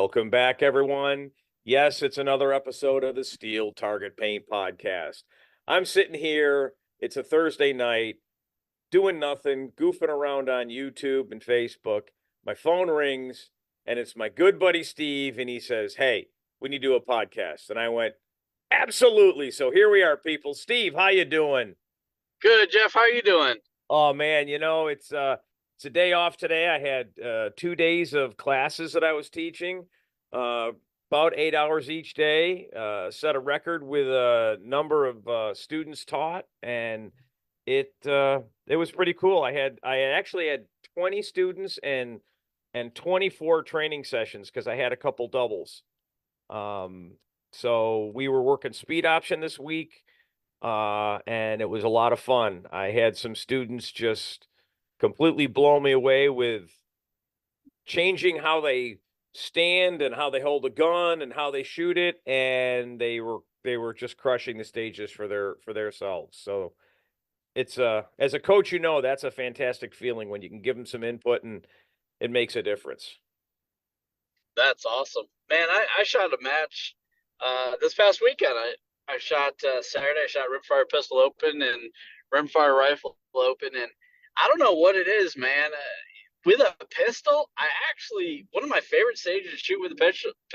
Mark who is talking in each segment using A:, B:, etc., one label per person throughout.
A: Welcome back, everyone. Yes, it's another episode of the Steel Target Paint Podcast. I'm sitting here, it's a Thursday night, doing nothing, goofing around on YouTube and Facebook. My phone rings, and it's my good buddy Steve, and he says, "Hey, we need to do a podcast." And I went, "Absolutely." So here we are, people. Steve, how you doing?
B: Good, Jeff. How are you doing?
A: Oh man, it's a day off today. I had 2 days of classes that I was teaching, uh, about 8 hours each day. Set a record with a number of students taught, and it was pretty cool. I actually had 20 students and 24 training sessions because I had a couple doubles. Um, so we were working speed option this week, and it was a lot of fun. I had some students just completely blow me away with changing how they stand and how they hold a gun and how they shoot it, and they were just crushing the stages for their selves. So it's as a coach, that's a fantastic feeling when you can give them some input and it makes a difference.
B: That's awesome, man. I shot a match this past weekend. I shot Saturday. I shot rimfire pistol open and rimfire rifle open, and I don't know what it is, man. With a pistol, I actually one of my favorite stages to shoot with a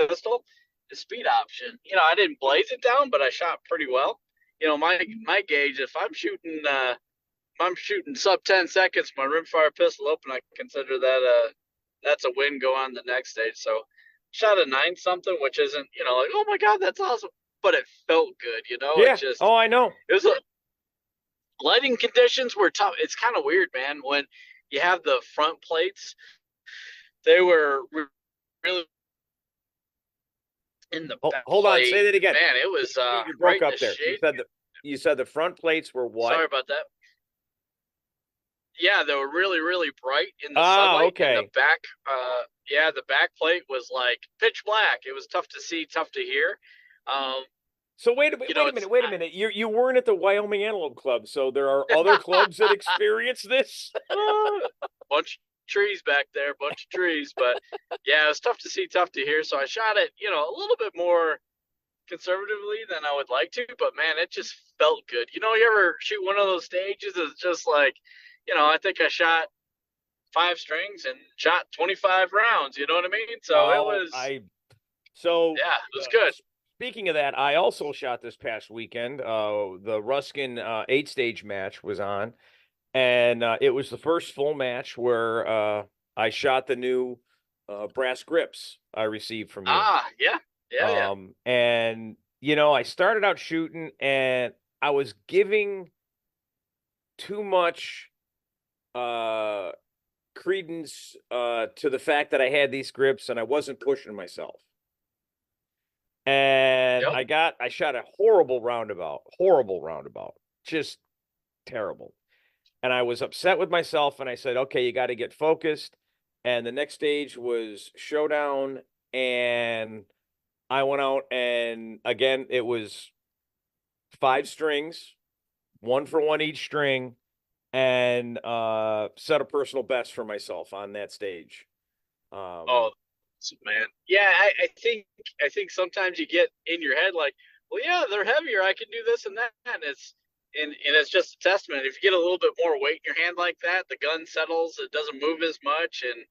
B: pistol is speed option. I didn't blaze it down, but I shot pretty well. My gauge, if I'm shooting sub 10 seconds, my rimfire pistol open, I consider that that's a win. Go on the next stage. So shot a 9 something, which isn't like, oh my god, that's awesome, but it felt good. It
A: Yeah.
B: just
A: Oh, I know.
B: it was lighting conditions were tough. It's kind of weird, man. When you have the front plates, they were really in the back
A: Hold on.
B: plate.
A: Say that again.
B: Man, it was
A: Steve, you
B: right
A: broke
B: in
A: up
B: the
A: there.
B: shade.
A: You said the front plates were what?
B: Sorry about that. Yeah, they were really, really bright in the
A: Ah,
B: sunlight. And
A: okay.
B: the back plate was like pitch black. It was tough to see, tough to hear. Um,
A: So wait a minute,
B: it's
A: wait a minute. You weren't at the Wyoming Antelope Club, so there are other clubs that experience this.
B: bunch of trees back there, bunch of trees. But yeah, it was tough to see, tough to hear. So I shot it, a little bit more conservatively than I would like to. But man, it just felt good. You ever shoot one of those stages? It's just like, I think I shot 5 strings and shot 25 rounds. You know what I mean? So it
A: Oh,
B: was,
A: so
B: yeah, it was good.
A: speaking of that, I also shot this past weekend. The Ruskin 8-stage match was on, and it was the first full match where I shot the new brass grips I received from you.
B: Yeah, yeah, yeah.
A: And I started out shooting, and I was giving too much credence to the fact that I had these grips and I wasn't pushing myself. And
B: Yep.
A: I shot a horrible roundabout, just terrible. And I was upset with myself, and I said, okay, you got to get focused. And the next stage was showdown, and I went out, and again, it was 5 strings, one for one each string, and set a personal best for myself on that stage.
B: Oh, man. Yeah, I think sometimes you get in your head like, well, yeah, they're heavier. I can do this and that. And it's just a testament. If you get a little bit more weight in your hand like that, the gun settles. It doesn't move as much, and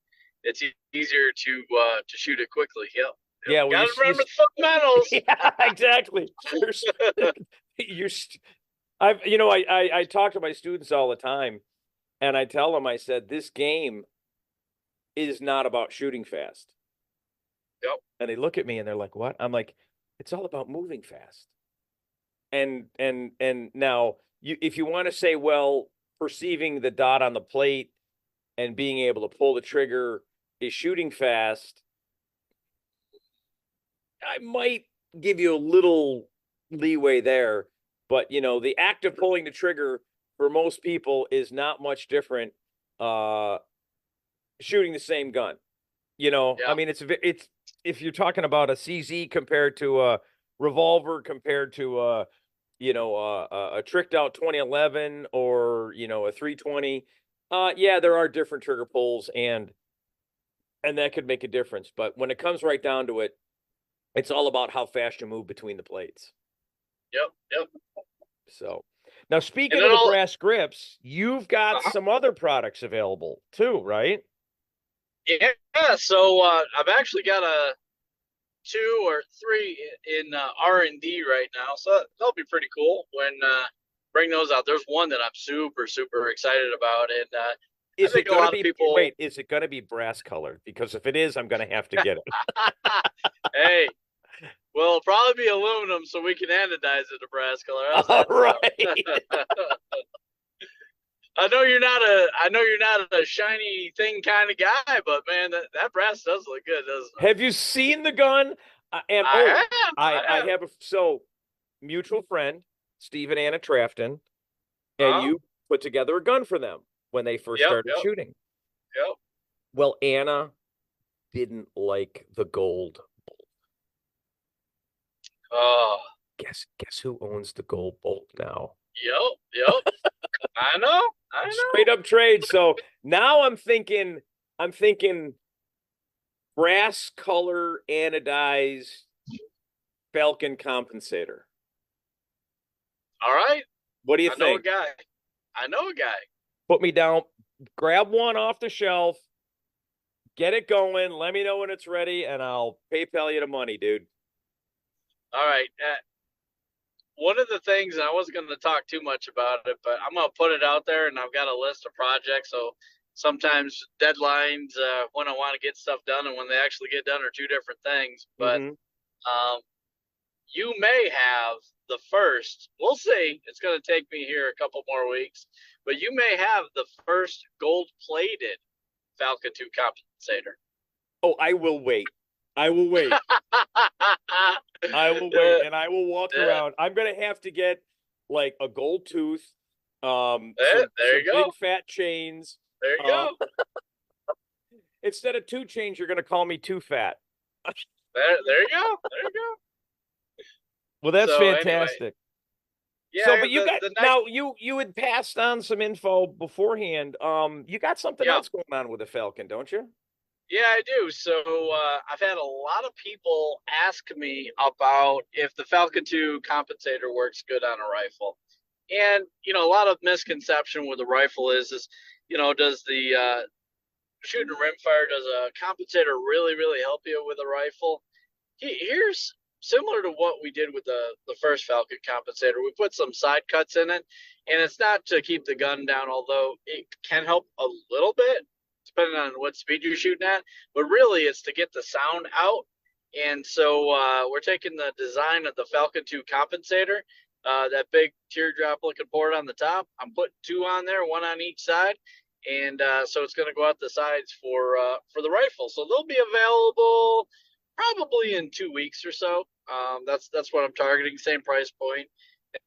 B: it's easier to shoot it quickly. Yep. Yep.
A: Yeah, well,
B: Got to remember the fundamentals.
A: yeah, exactly. You're, I talk to my students all the time, and I tell them, I said, this game is not about shooting fast.
B: Yep.
A: And they look at me and they're like, what? I'm like, it's all about moving fast. And now if you want to say, well, perceiving the dot on the plate and being able to pull the trigger is shooting fast, I might give you a little leeway there, but the act of pulling the trigger for most people is not much different shooting the same gun. I
B: Yep.
A: mean, it's if you're talking about a CZ compared to a revolver compared to a tricked out 2011 or a 320. Yeah, there are different trigger pulls, and and that could make a difference. But when it comes right down to it, it's all about how fast you move between the plates.
B: Yep. Yep.
A: So now,
B: And
A: speaking
B: then
A: of the
B: all.
A: brass grips, you've got some other products available too, right?
B: Yeah. So I've actually got a 2 or 3 in R&D right now, so that'll be pretty cool when bring those out. There's one that I'm super super excited about, and I
A: Is
B: think
A: it
B: a
A: going to
B: lot of
A: be,
B: people.
A: wait, is it going to be brass colored? Because if it is, I'm going to have to get it.
B: Hey, well, it'll probably be aluminum, so we can anodize it to brass color. How's
A: All
B: that
A: right.
B: sound? I know you're not a shiny thing kind of guy, but man, that brass does look good, doesn't it?
A: Have you seen the gun? And
B: I
A: oh,
B: have. I
A: I
B: have.
A: have a mutual friend, Steve and Anna Trafton, and
B: Huh?
A: you put together a gun for them when they first
B: Yep.
A: started
B: Yep.
A: shooting.
B: Yep.
A: Well, Anna didn't like the gold.
B: Oh.
A: Guess who owns the gold bolt now?
B: Yep. Yep. I know. I
A: Straight
B: know.
A: up trade. So now I'm thinking brass color anodized Falcon compensator.
B: All right.
A: What do you
B: I know a
A: think?
B: guy. I know a guy.
A: Put me down, grab one off the shelf, get it going, let me know when it's ready, and I'll PayPal you the money, dude.
B: All right. One of the things, and I wasn't going to talk too much about it, but I'm going to put it out there, and I've got a list of projects. So sometimes deadlines when I want to get stuff done and when they actually get done are two different things. But
A: Mm-hmm.
B: um, you may have the first. We'll see. It's going to take me here a couple more weeks, but you may have the first gold-plated Falcon 2 compensator.
A: Oh, I will wait. I will wait. I will wait, and I will walk around. I'm gonna have to get like a gold tooth,
B: there
A: some
B: you go.
A: big fat chains.
B: There you go.
A: Instead of 2 chains, you're gonna call me too fat.
B: There you go. There you go.
A: Well, that's
B: So anyway,
A: fantastic. So,
B: yeah,
A: but you got
B: the next.
A: now you had passed on some info beforehand. You got something
B: Yeah,
A: else going on with the Falcon, don't you?
B: yeah, I do. So I've had a lot of people ask me about if the Falcon 2 compensator works good on a rifle, and a lot of misconception with the rifle is does the shooting rimfire, does a compensator really help you with a rifle? Here's similar to what we did with the first Falcon compensator. We put some side cuts in it, and it's not to keep the gun down, although it can help a little bit depending on what speed you're shooting at. But really, it's to get the sound out. And so we're taking the design of the Falcon 2 compensator, that big teardrop looking port on the top. I'm putting 2 on there, 1 on each side, and so it's going to go out the sides for the rifle. So they'll be available probably in 2 weeks or so. That's what I'm targeting. Same price point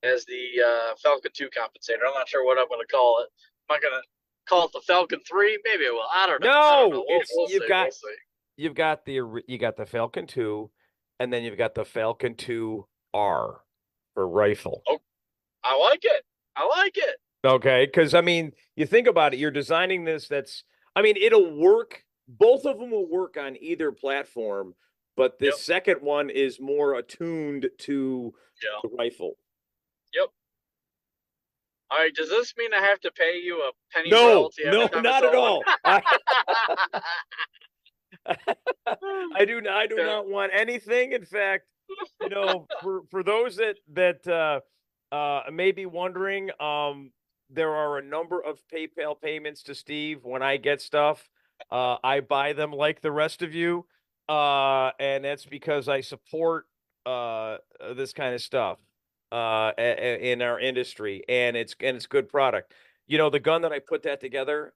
B: as the Falcon 2 compensator. I'm not sure what I'm going to call it. I'm not going to call it the Falcon 3. Maybe I will. I don't know.
A: No,
B: We'll see. We'll see.
A: you got the Falcon 2, and then you've got the Falcon 2R for rifle.
B: Oh, I like it. I like it.
A: Okay, because I mean, you think about it, you're designing this. I mean, it'll work. Both of them will work on either platform, but the
B: Yep.
A: second one is more attuned to
B: Yeah.
A: the rifle.
B: Yep. All right. Does this mean I have to pay you a penny
A: No,
B: royalty every
A: no,
B: time
A: not
B: I
A: at
B: sell
A: all.
B: one?
A: I do not want anything. In fact, for those that may be wondering, there are a number of PayPal payments to Steve when I get stuff. I buy them like the rest of you, and that's because I support this kind of stuff in our industry, and it's good product. The gun that I put that together.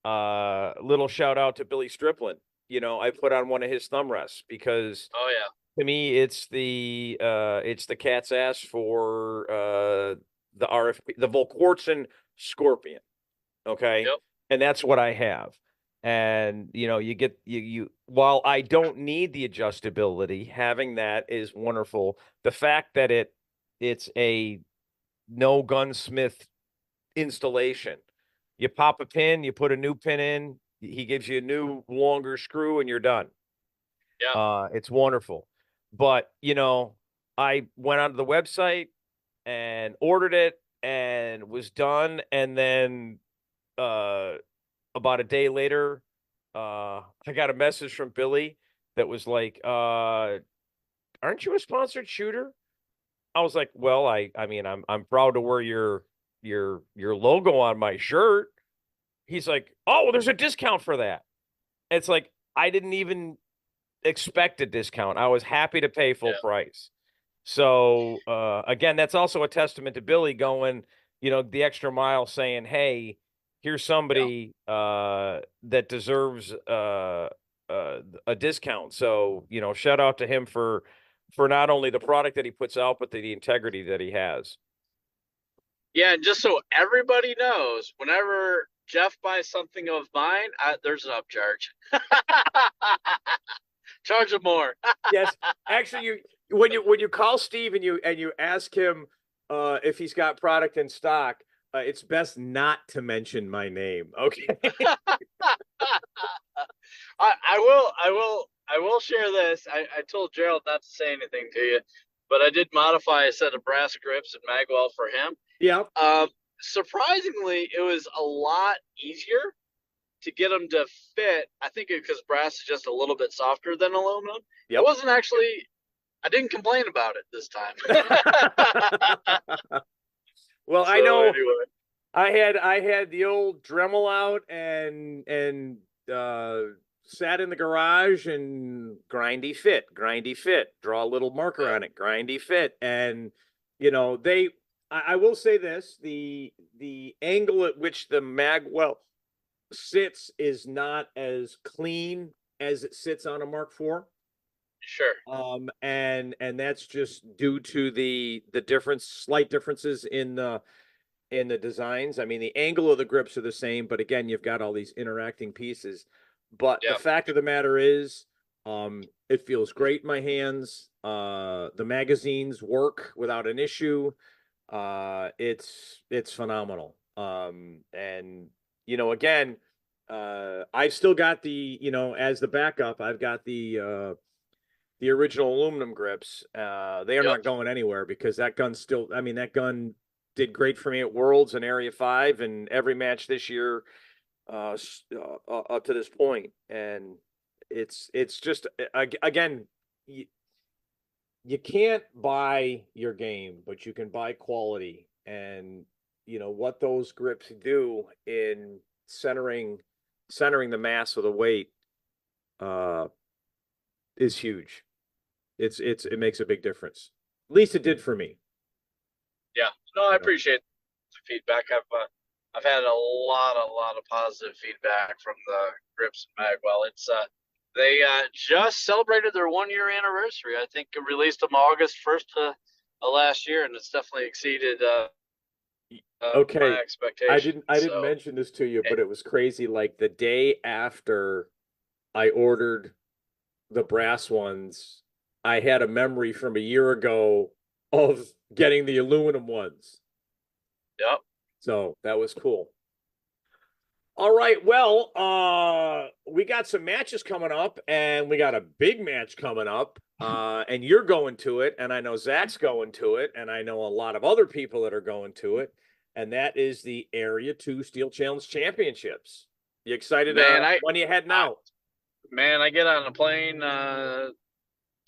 A: Little shout out to Billy Striplin. I put on one of his thumb rests because
B: Oh yeah.
A: to me it's the cat's ass for the RFP, the Volquartsen Scorpion. Okay.
B: Yep.
A: And that's what I have. And you get you while I don't need the adjustability, having that is wonderful. The fact that it's a no gunsmith installation. You pop a pin, you put a new pin in, He gives you a new longer screw and you're done.
B: Yeah.
A: It's wonderful. But, I went onto the website and ordered it and was done. And then uh about a day later, I got a message from Billy that was like, aren't you a sponsored shooter? I was like, well, I mean, I'm proud to wear your logo on my shirt. He's like, oh, well, there's a discount for that. It's like I didn't even expect a discount. I was happy to pay full
B: Yeah.
A: price. So again, that's also a testament to Billy going, the extra mile, saying, "Hey, here's
B: Yeah.
A: somebody that deserves a discount." So shout out to him for not only the product that he puts out, but the integrity that he has.
B: Yeah, and just so everybody knows, whenever Jeff buys something of mine, there's an upcharge. Charge him more.
A: Yes, actually, when you call Steve and you ask him if he's got product in stock, it's best not to mention my name. Okay.
B: I will share this. I told Gerald not to say anything to you, but I did modify a set of brass grips and magwell for him.
A: Yeah.
B: Surprisingly, it was a lot easier to get them to fit. I think because brass is just a little bit softer than aluminum. It
A: Yep.
B: wasn't actually. I didn't complain about it this time.
A: Well,
B: So
A: I know
B: anyway,
A: I had the old Dremel out and sat in the garage and grindy fit, draw a little marker
B: yeah,
A: on it, grindy fit. And they I will say this, the angle at which the magwell sits is not as clean as it sits on a Mark IV.
B: sure.
A: And that's just due to the slight differences in the designs. I mean, the angle of the grips are the same, but again, you've got all these interacting pieces. But the
B: Yeah,
A: fact of the matter is, it feels great in my hands. The magazines work without an issue. It's phenomenal. And again, I've still got as the backup, I've got the original aluminum grips. They are
B: yep.
A: not going anywhere because that gun still, I mean, that gun did great for me at Worlds and Area 5 and every match this year up to this point. And it's just, again, you can't buy your game, but you can buy quality. And what those grips do in centering the mass of the weight uh, is huge. It makes a big difference. At least it did for me.
B: Yeah. No, I
A: You know.
B: appreciate the feedback. I've had a lot of positive feedback from the Grips and Magwell. They just celebrated their 1 year anniversary. I think it released them August 1st of last year, and it's definitely exceeded my
A: Okay, I
B: expectations.
A: didn't I didn't
B: So
A: mention this to you,
B: eh,
A: but it was crazy. Like the day after I ordered the brass ones, I had a memory from a year ago of getting the aluminum ones.
B: yep.
A: So that was cool. All right, well, we got some matches coming up, and we got a big match coming up. And you're going to it, and I know Zach's going to it, and I know a lot of other people that are going to it, and that is the Area 2 Steel Challenge Championships. You excited?
B: Man,
A: When are you heading
B: I
A: out?
B: I get on a plane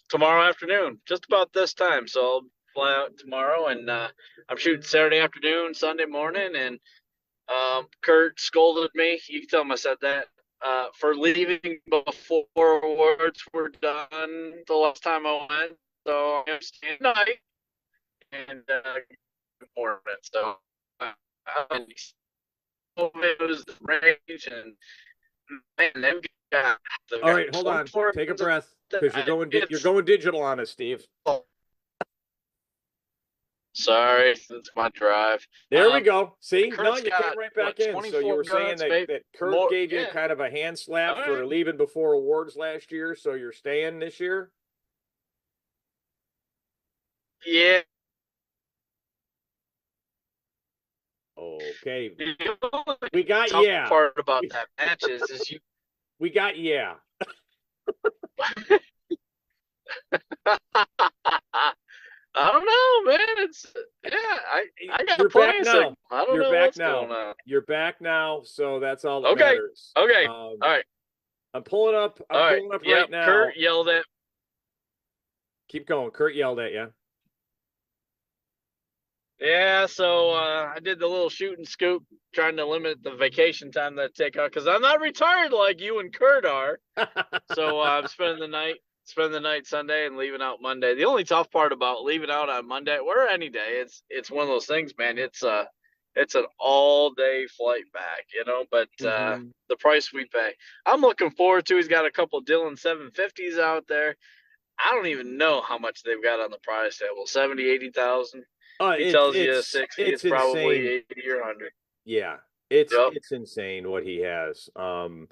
B: tomorrow afternoon, just about this time. So I'll fly out tomorrow, and I'm shooting Saturday afternoon, Sunday morning, and Kurt scolded me. You can tell him I said that for leaving before awards were done the last time I went. So I'm staying night and good morning. So it was the range, and man, they've
A: All
B: got
A: right, hold on.
B: 24.
A: Take a breath because you're
B: It's
A: going digital on us, Steve.
B: sorry, it's my drive.
A: There we go. See? No,
B: Kurt's
A: you came
B: got
A: right
B: what,
A: back in. So you
B: 24
A: were saying
B: guns,
A: that
B: maybe
A: that Kurt
B: more.
A: gave you
B: Yeah.
A: kind of a hand slap
B: All
A: for
B: right.
A: leaving before awards last year, so you're staying this year?
B: Yeah.
A: Oh Okay.
B: The only
A: We got
B: tough
A: yeah.
B: part about that match is you.
A: We got yeah.
B: I don't know, man. It's yeah. I got
A: You're back
B: plenty of
A: now.
B: signal. I don't
A: You're
B: know
A: back
B: what's
A: now.
B: going on.
A: You're back now. So that's all that
B: Okay.
A: matters.
B: Okay. All right.
A: I'm pulling up. I'm
B: All right.
A: pulling up
B: Yep.
A: right now.
B: Kurt yelled at.
A: Keep going. Kurt yelled at you.
B: Yeah. So I did the little shoot and scoop, trying to limit the vacation time that I take out because I'm not retired like you and Kurt are. So I'm spending the night Sunday and leaving out Monday. The only tough part about leaving out on Monday or any day, it's one of those things, man. It's an all day flight back, but
A: Mhm.
B: the price we pay. I'm looking forward to. He's got a couple Dillon 750s out there. I don't even know how much they've got on the price table. 70, 80,000. He
A: It's
B: tells you
A: it's
B: 60.
A: it's
B: It's probably
A: insane.
B: 80 or 100.
A: Yeah. It's
B: Yep.
A: it's insane what he has. And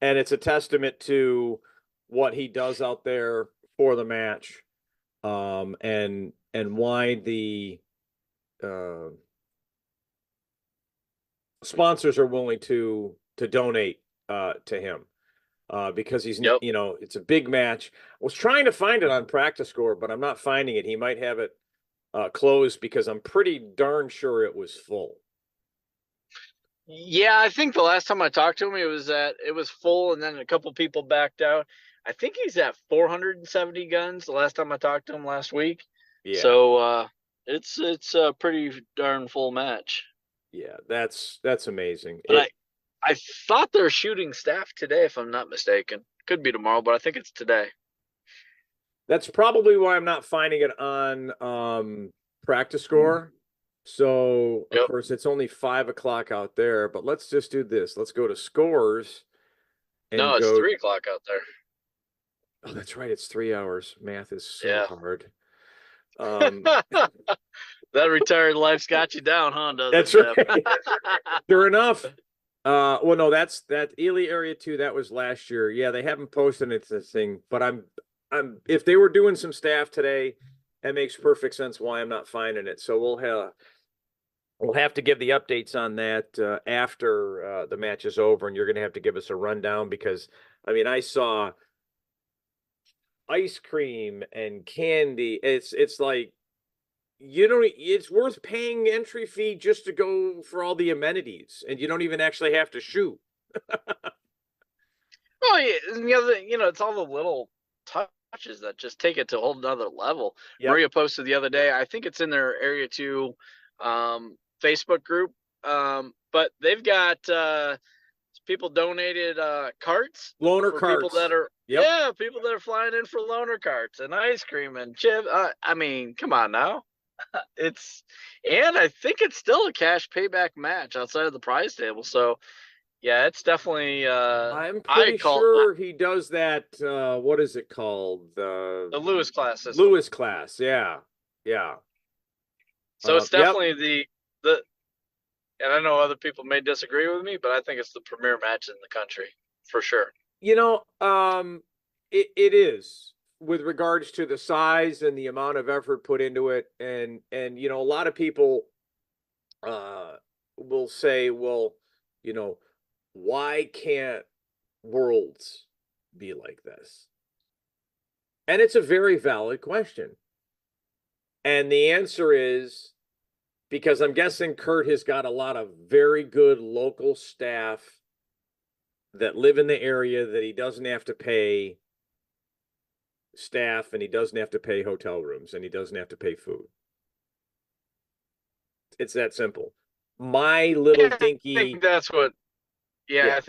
A: it's a testament to what he does out there for the match. And why the uh sponsors are willing to donate to him. Because he's,
B: Yep.
A: it's a big match. I was trying to find it on Practice Score, but I'm not finding it. He might have it closed because I'm pretty darn sure it was full.
B: Yeah, I think the last time I talked to him, it was full, and then a couple people backed out. I think he's at 470 guns. The last time I talked to him last week,
A: Yeah,
B: so it's a pretty darn full match.
A: yeah, that's amazing.
B: And I thought they're shooting staff today, if I'm not mistaken. Could be tomorrow, but I think it's today.
A: That's probably why I'm not finding it on Practice Score. So of
B: Yep.
A: course it's only 5 o'clock out there, but let's just do this. Let's go to scores and
B: No, it's
A: go.
B: 3 o'clock out there.
A: Oh, that's right. It's 3 hours. Math is so
B: Yeah.
A: hard.
B: That retired life's got you down, huh? Does
A: That's
B: it,
A: right. Sure enough. Well, no, that's Ely Area 2. That was last year. Yeah, they haven't posted it this thing, but I'm if they were doing some staff today, that makes perfect sense why I'm not finding it. So we'll have to give the updates on that after the match is over, and you're going to have to give us a rundown because I mean I saw ice cream and candy. It's like it's worth paying entry fee just to go for all the amenities, and you don't even actually have to shoot.
B: Oh yeah, and it's all the little touches that just take it to a whole nother level.
A: Yep.
B: Maria posted the other day. I think it's in their Area 2 Facebook group. But they've got people donated carts
A: Loaner
B: for
A: carts.
B: people that are
A: Yep.
B: people that are flying in for loaner carts and ice cream and chip. I mean, come on now. And I think it's still a cash payback match outside of the prize table. So yeah, it's definitely
A: I'm pretty sure he does that. What is it called?
B: the Lewis class system.
A: Lewis class. Yeah. Yeah.
B: So it's
A: Yep.
B: definitely the and I know other people may disagree with me, but I think it's the premier match in the country for sure.
A: It is with regards to the size and the amount of effort put into it, and a lot of people will say, well, why can't worlds be like this? And it's a very valid question. And the answer is because I'm guessing Kurt has got a lot of very good local staff that live in the area that he doesn't have to pay staff, and he doesn't have to pay hotel rooms, and he doesn't have to pay food. It's that simple. My little dinky.
B: I think that's what.
A: Yeah.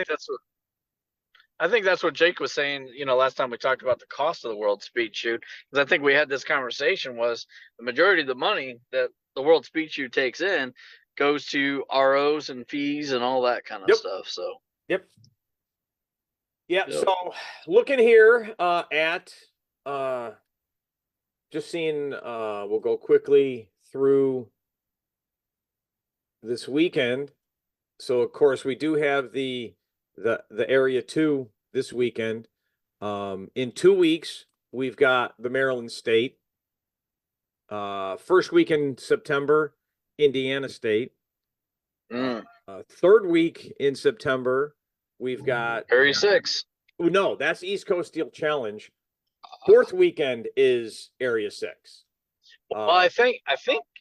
B: I think that's what Jake was saying. Last time we talked about the cost of the World Speed Shoot, because I think we had this conversation was the majority of the money that the World Speed Shoot takes in goes to ROs and fees and all that kind of stuff. So.
A: Yep. Yeah. So looking here at just seeing, we'll go quickly through this weekend. So of course we do have the Area 2 this weekend. In 2 weeks we've got the Maryland State. First week in September, Indiana State. Third week in September, we've got
B: Area 6.
A: no, that's East Coast Steel Challenge. Fourth weekend is Area 6.
B: Well, I think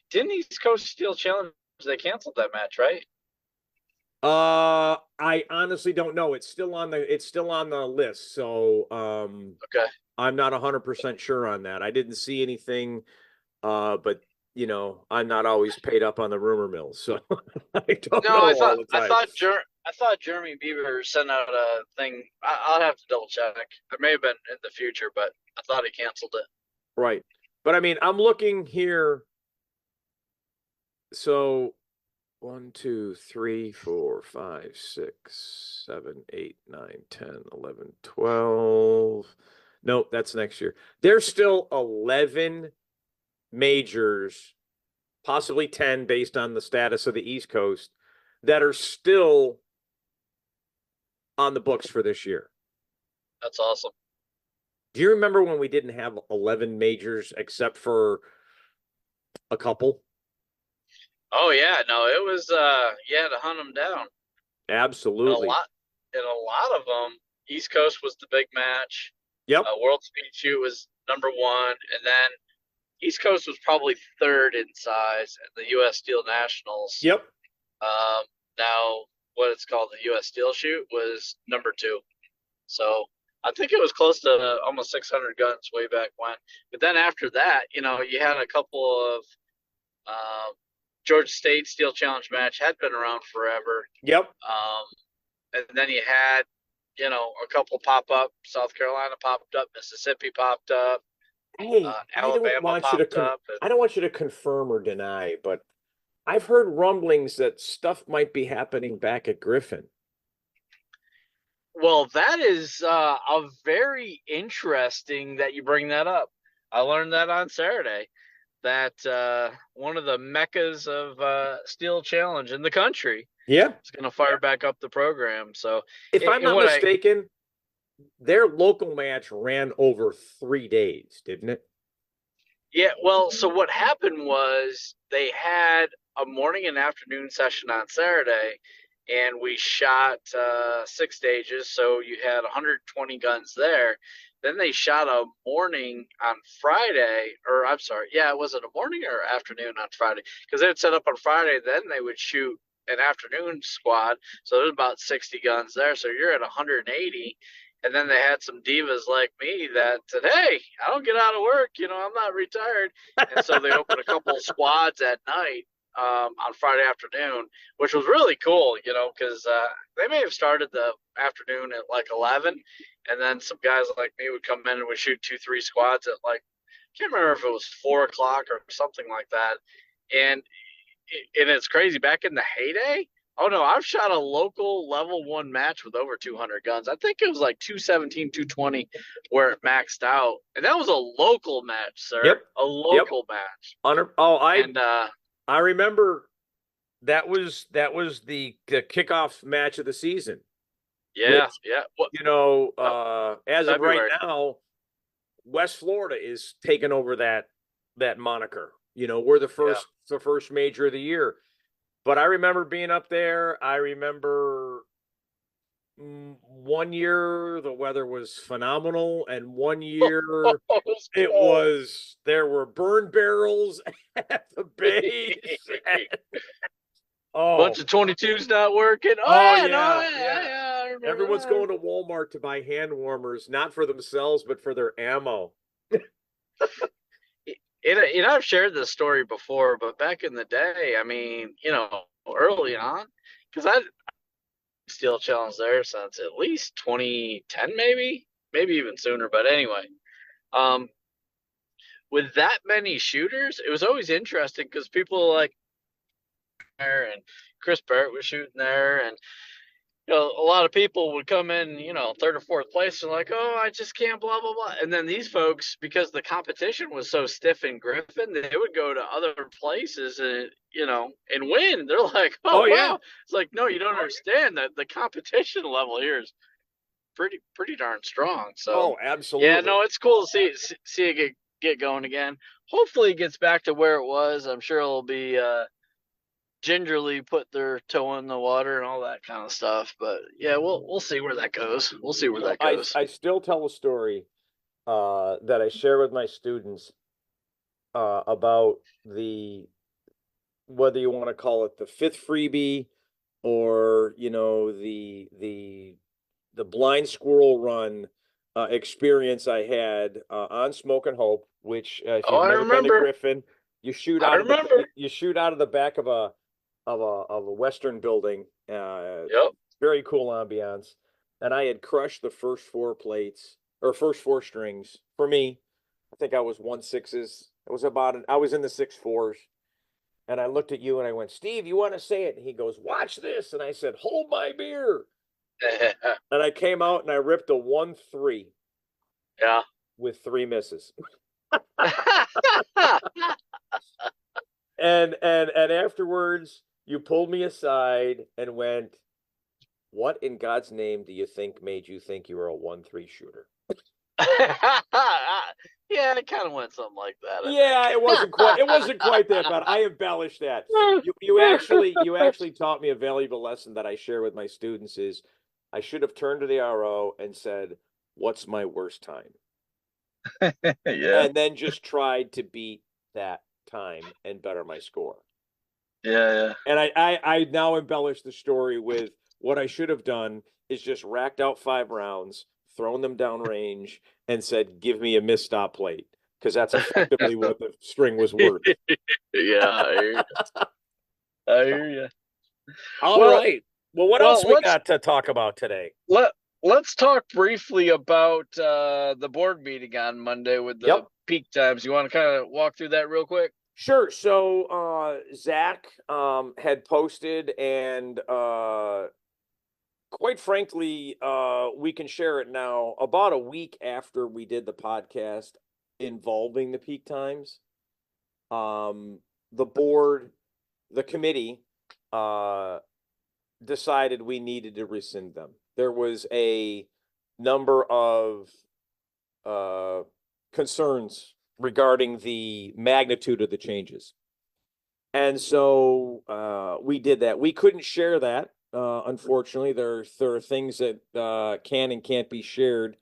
B: didn't East Coast Steel Challenge, they canceled that match, right?
A: I honestly don't know. It's still on the list, so
B: Okay.
A: I'm not 100% sure on that. I didn't see anything, but I'm not always paid up on the rumor mill, so I don't
B: No,
A: know all the time.
B: I thought Jeremy Beaver sent out a thing. I'll have to double check. It may have been in the future, but I thought he canceled it.
A: Right. But I mean, I'm looking here. So 1, 2, 3, 4, 5, 6, 7, 8, 9, 10, 11, 12. Nope, that's next year. There's still 11 majors, possibly 10 based on the status of the East Coast, that are still on the books for this year.
B: That's awesome.
A: Do you remember when we didn't have 11 majors except for a couple?
B: Oh yeah, no, it was you had to hunt them down. And a
A: Absolutely.
B: lot and a lot of them, East Coast was the big match.
A: Yep.
B: World Speed Shoot was number one, and then East Coast was probably third in size, and the U.S. Steel Nationals.
A: Yep.
B: Now what it's called, the U.S. Steel Shoot, was number two. So I think it was close to almost 600 guns way back when. But then after that, you had a couple of Georgia State Steel Challenge match had been around forever.
A: Yep.
B: And then you had, a couple pop up. South Carolina popped up, Mississippi popped up,
A: Hey,
B: Alabama popped up.
A: I don't want you to confirm or deny, but I've heard rumblings that stuff might be happening back at Griffin.
B: Well, that is a very interesting that you bring that up. I learned that on Saturday, that one of the meccas of Steel Challenge in the country
A: Yeah.
B: is going to fire back up the program. So,
A: If I'm not mistaken, their local match ran over 3 days, didn't it?
B: Yeah, well, so what happened was they had a morning and afternoon session on Saturday, and we shot 6 stages, so you had 120 guns there. Then they shot a morning on Friday, or I'm sorry, yeah, was it a morning or afternoon on Friday? Because they would set up on Friday, then they would shoot an afternoon squad, so there's about 60 guns there, so you're at 180. And then they had some divas like me that said, "Hey, I don't get out of work. I'm not retired." And so they opened a couple of squads at night on Friday afternoon, which was really cool, because they may have started the afternoon at like 11. And then some guys like me would come in and would shoot 2, 3 squads at like, I can't remember if it was 4 o'clock or something like that. And it's crazy. Back in the heyday, oh no, I've shot a local level 1 match with over 200 guns. I think it was like 217, 220 where it maxed out. And that was a local match, sir.
A: Yep.
B: A local match.
A: I remember that was the kickoff match of the season.
B: Yeah,
A: which,
B: yeah.
A: As
B: February.
A: of right now, West Florida is taking over that moniker. We're the first major of the year. But I remember being up there. I remember one year the weather was phenomenal, and one year there were burn barrels at the base.
B: Bunch of 22s not working.
A: Yeah. Everyone's going to Walmart to buy hand warmers, not for themselves, but for their ammo.
B: I've shared this story before, but back in the day, I mean, early on, because I Steel Challenge there since at least 2010, maybe even sooner. But anyway, with that many shooters, it was always interesting because people like there, and Chris Barrett was shooting there, and a lot of people would come in, third or fourth place and like, oh, I just can't, blah, blah, blah. And then these folks, because the competition was so stiff in Griffin, they would go to other places and, and win. They're like, oh wow.
A: Yeah.
B: It's like, no, you don't understand that the competition level here is pretty darn strong. So,
A: absolutely.
B: Yeah, no, it's cool to see it get going again. Hopefully it gets back to where it was. I'm sure it'll be gingerly put their toe in the water and all that kind of stuff. But yeah, we'll see where that goes. We'll see where that goes.
A: I still tell a story that I share with my students about the whether you want to call it the fifth freebie or the blind squirrel run experience I had on Smoke and Hope, which if
B: Oh,
A: you've
B: I
A: never been to
B: remember.
A: Griffin,
B: I remember.
A: you shoot out of the back of a Western building.
B: Yep.
A: Very cool ambiance. And I had crushed the first four plates or first four strings for me. I think I was 1/6s. It was I was in the 6/4s. And I looked at you and I went, Steve, you want to say it? And he goes, watch this. And I said, hold my beer. And I came out and I ripped a 1-3
B: Yeah.
A: with 3 misses. And afterwards, you pulled me aside and went, what in God's name do you think made you think you were a 1-3 shooter?
B: Yeah, it kind of went something like that, I
A: Yeah,
B: think.
A: it wasn't quite that bad. I embellished that. You actually taught me a valuable lesson that I share with my students is I should have turned to the RO and said, what's my worst time?
B: Yeah.
A: And then just tried to beat that time and better my score.
B: Yeah.
A: And I now embellish the story with what I should have done is just racked out 5 rounds, thrown them down range, and said, give me a missed stop plate. Because that's effectively what the string was worth.
B: Yeah, I hear you. I hear you.
A: All
B: Well,
A: right. Well, what else
B: well,
A: we got to talk about today?
B: let's talk briefly about the board meeting on Monday with the
A: Yep.
B: peak times. You want to kind of walk through that real quick?
A: Sure. So Zach had posted and quite frankly, we can share it now. About a week after we did the podcast involving the peak times, the board, the committee, decided we needed to rescind them. There was a number of concerns regarding the magnitude of the changes. And so we did that. We couldn't share that. Unfortunately, there are things that can and can't be shared.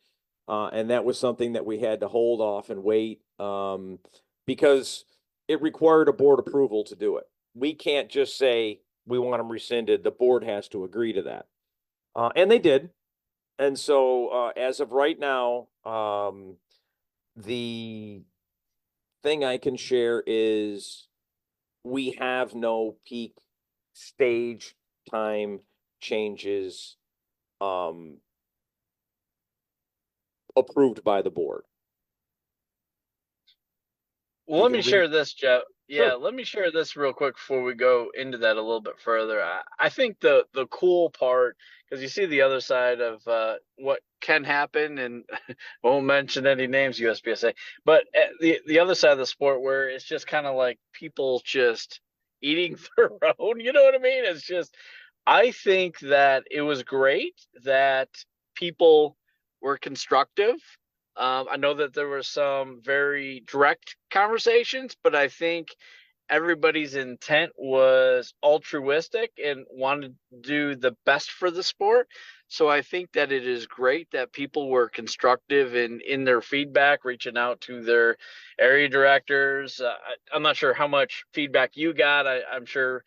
A: And that was something that we had to hold off and wait because it required a board approval to do it. We can't just say we want them rescinded. The board has to agree to that. And they did. And so as of right now, the thing I can share is we have no peak stage time changes approved by the board.
B: Well, let me share this, Jeff. Yeah,
A: Sure.
B: let me share this real quick before we go into that a little bit further. I think the cool part, because you see the other side of what can happen, and won't mention any names, USPSA, but the other side of the sport where it's just kind of like people just eating their own. You know what I mean? It's just, I think that it was great that people were constructive. I know that there were some very direct conversations, but I think everybody's intent was altruistic and wanted to do the best for the sport. So I think that it is great that people were constructive in their feedback, reaching out to their area directors. I'm not sure how much feedback you got. I'm sure,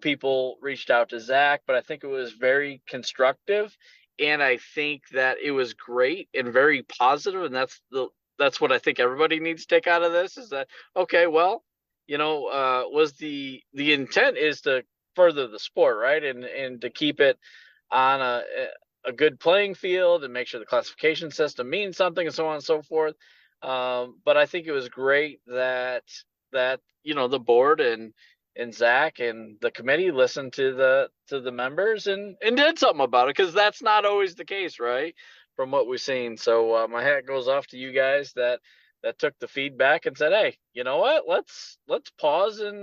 B: people reached out to Zach, but I think it was very constructive. And I think that it was great and very positive, and that's what I think everybody needs to take out of this is that, okay, well, was the intent is to further the sport, right? And to keep it on a good playing field and make sure the classification system means something and so on and so forth. But I think it was great that the board and Zach and the committee listened to the members and did something about it, because that's not always the case, right? From what we've seen. So my hat goes off to you guys that took the feedback and said, hey, you know what? Let's pause and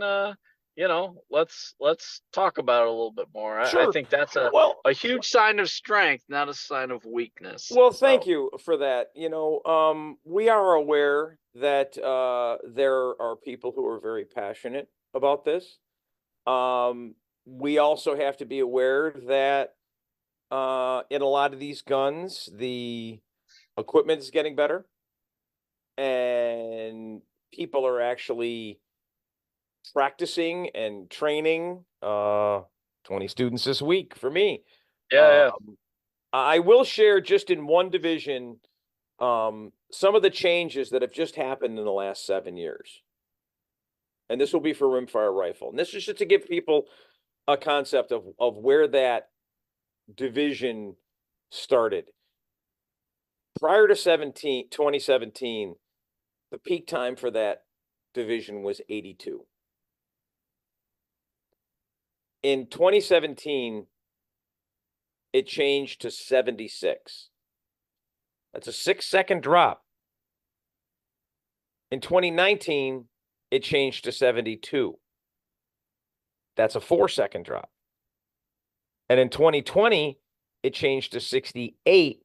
B: let's talk about it a little bit more. I
A: Sure.
B: think that's
A: Well,
B: a huge sign of strength, not a sign of weakness.
A: well,
B: So
A: thank you for that. We are aware that there are people who are very passionate about this. We also have to be aware that in a lot of these guns, the equipment is getting better and people are actually practicing and training. 20 students this week for me.
B: Yeah.
A: I will share just in one division some of the changes that have just happened in the last 7 years. And this will be for rimfire rifle. And this is just to give people a concept of where that division started. Prior to 2017, the peak time for that division was 82. In 2017, it changed to 76. That's a 6-second drop. In 2019, it changed to 72. That's a 4-second drop. And in 2020, it changed to 68.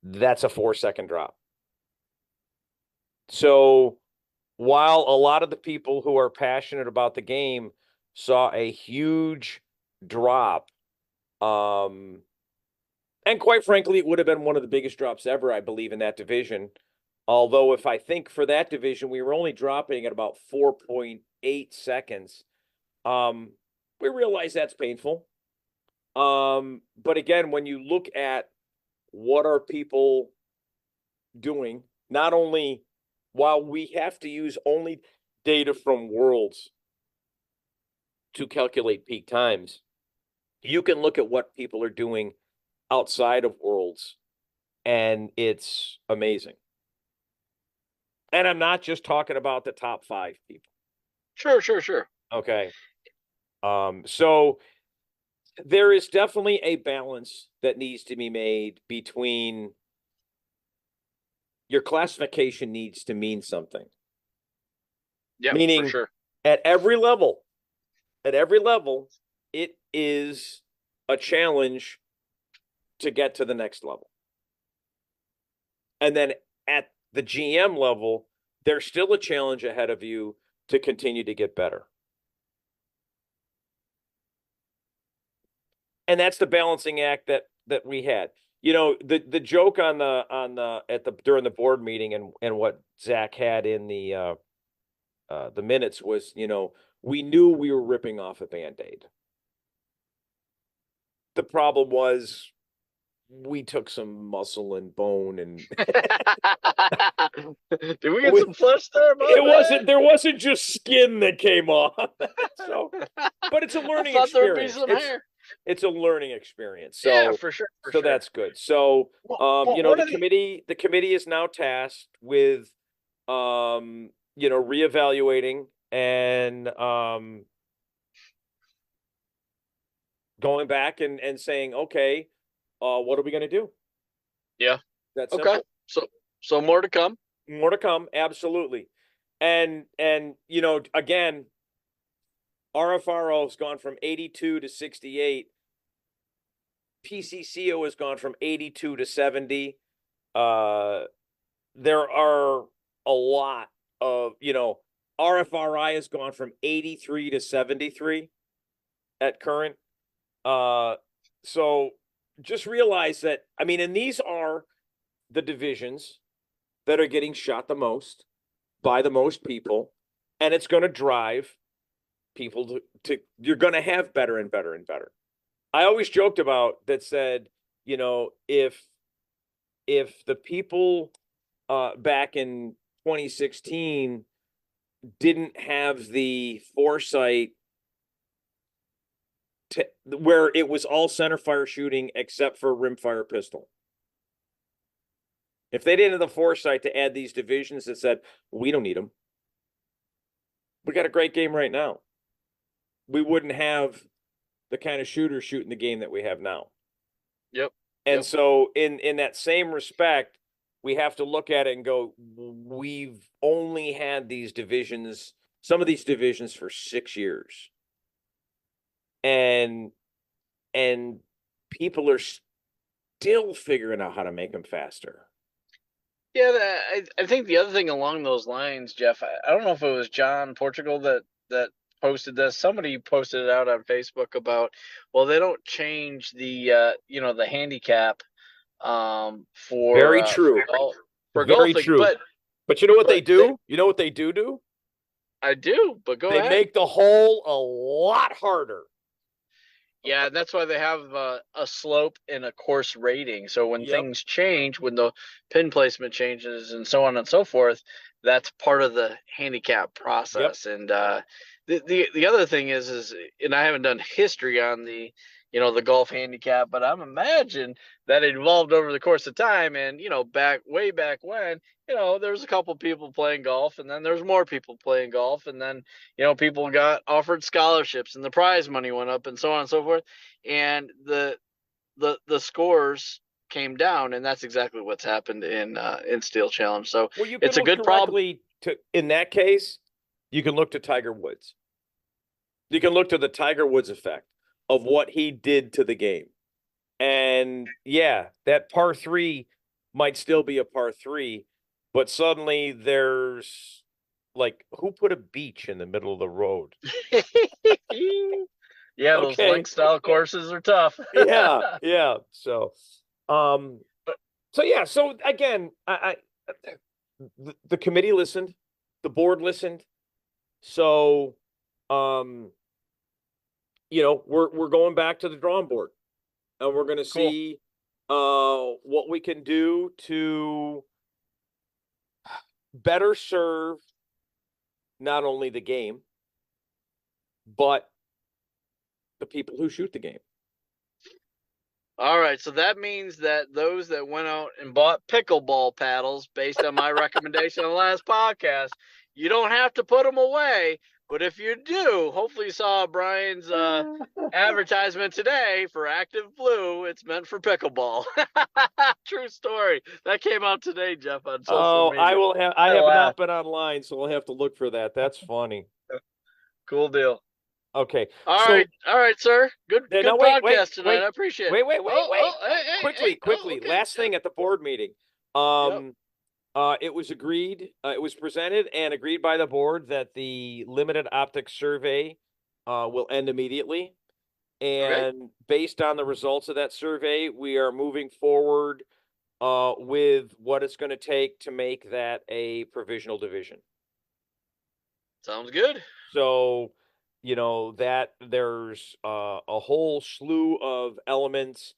A: That's a 4-second drop. So while a lot of the people who are passionate about the game saw a huge drop, and quite frankly, it would have been one of the biggest drops ever, I believe, in that division. Although if I think for that division, we were only dropping at about 4.8 seconds. We realize that's painful. But again, when you look at what are people doing, not only while we have to use only data from worlds to calculate peak times, you can look at what people are doing outside of worlds, and it's amazing. And I'm not just talking about the top 5 people.
B: Sure.
A: Okay. So there is definitely a balance that needs to be made between your classification needs to mean something.
B: Yeah,
A: Meaning
B: for sure.
A: at every level, it is a challenge to get to the next level. And then at the GM level, there's still a challenge ahead of you to continue to get better. And that's the balancing act that we had. You know, the joke on the during the board meeting and what Zach had in the minutes was, you know, we knew we were ripping off a Band-Aid. The problem was we took some muscle and bone and
B: Did we get some flesh there?
A: There wasn't just skin that came off. So, but it's a learning experience. It's a learning experience. So
B: yeah, for sure.
A: That's good. So
B: well,
A: you know, the committee is now tasked with you know, reevaluating and going back and saying, okay, what are we going to do?
B: Yeah.
A: That's
B: okay. Simple. So more to come.
A: More to come, absolutely. And you know, again, RFRO has gone from 82 to 68. PCCO has gone from 82 to 70. There are a lot of, you know, RFRI has gone from 83 to 73 at current. So just realize that, I mean, and these are the divisions that are getting shot the most by the most people, and it's going to drive people to you're going to have better and better and better. I always joked about that, said, you know, if the people back in 2016 didn't have the foresight to where it was all center fire shooting except for rimfire pistol. If they didn't have the foresight to add these divisions that said, we don't need them, we got a great game right now, we wouldn't have the kind of shooters shooting the game that we have now.
B: Yep.
A: And so in that same respect, we have to look at it and go, we've only had these divisions, some of these divisions, for 6 years. And people are still figuring out how to make them faster.
B: Yeah, I think the other thing along those lines, Jeff, I don't know if it was John Portugal that posted this. Somebody posted it out on Facebook about, well, they don't change the the handicap
A: Very true.
B: for
A: Very
B: golfing,
A: true. But you know what they
B: but
A: do? You know what they do?
B: I do, but go
A: They
B: ahead.
A: make the hole a lot harder.
B: Yeah, and that's why they have a slope and a course rating. So when
A: Yep.
B: things change, when the pin placement changes and so on and so forth, that's part of the handicap
A: Yep.
B: process. And the other thing is, and I haven't done history on the golf handicap, but I'm imagine that it evolved over the course of time. And way back when, there's a couple people playing golf, and then there's more people playing golf, and then people got offered scholarships and the prize money went up and so on and so forth. And the scores came down, and that's exactly what's happened in Steel Challenge. So
A: Well, you can
B: it's a
A: look
B: good problem.
A: directly to, in that case, you can look to Tiger Woods. You can look to the Tiger Woods effect of what he did to the game. And yeah, that par three might still be a par three, but suddenly there's like, who put a beach in the middle of the road?
B: Yeah, those
A: Okay.
B: link style courses are tough.
A: Yeah. Um, so again, the committee listened, the board listened. So, we're going back to the drawing board, and we're going to
B: Cool.
A: see what we can do to better serve not only the game, but the people who shoot the game.
B: All right, so that means that those that went out and bought pickleball paddles based on my recommendation on the last podcast, you don't have to put them away. But if you do, hopefully you saw Brian's advertisement today for Active Blue. It's meant for pickleball. True story. That came out today, Jeff, on social media.
A: I have not been online, so we'll have to look for that. That's funny.
B: Cool deal.
A: Okay.
B: All right, sir. Good podcast tonight. I appreciate it.
A: Wait. Quickly.
B: Okay.
A: Last thing at the board meeting. It was agreed, it was presented and agreed by the board that the limited optics survey will end immediately. And based on the results of that survey, we are moving forward with what it's going to take to make that a provisional division.
B: Sounds good.
A: So, that there's a whole slew of elements,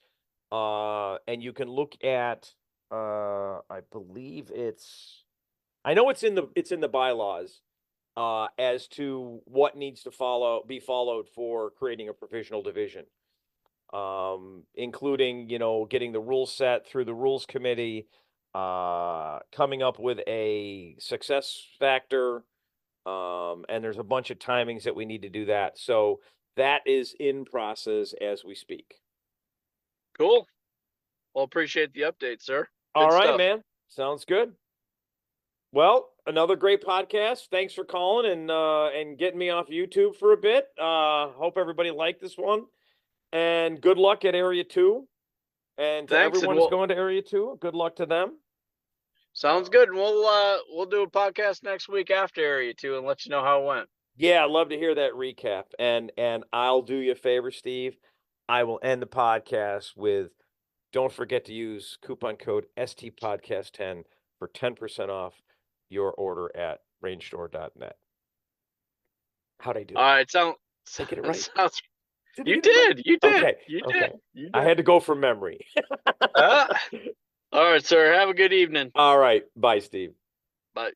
A: and you can look at, I believe I know it's in the bylaws, as to what needs to be followed for creating a provisional division, including, getting the rules set through the rules committee, coming up with a success factor. And there's a bunch of timings that we need to do that. So that is in process as we speak.
B: Cool. Well, appreciate the update, sir.
A: All right, man. Sounds good. Well, another great podcast. Thanks for calling and getting me off YouTube for a bit. Hope everybody liked this one. And good luck at Area 2. And to everyone who's going to Area 2, good luck to them.
B: Sounds good. We'll do a podcast next week after Area 2 and let you know how it went.
A: Yeah, I'd love to hear that recap. And I'll do you a favor, Steve. I will end the podcast with, don't forget to use coupon code STPodcast10 for 10% off your order at rangestore.net. How'd I do?
B: All right,
A: Did I get it right?
B: You did.
A: Okay.
B: You
A: okay.
B: did.
A: I had to go from memory.
B: All right, sir. Have a good evening.
A: All right. Bye, Steve.
B: Bye.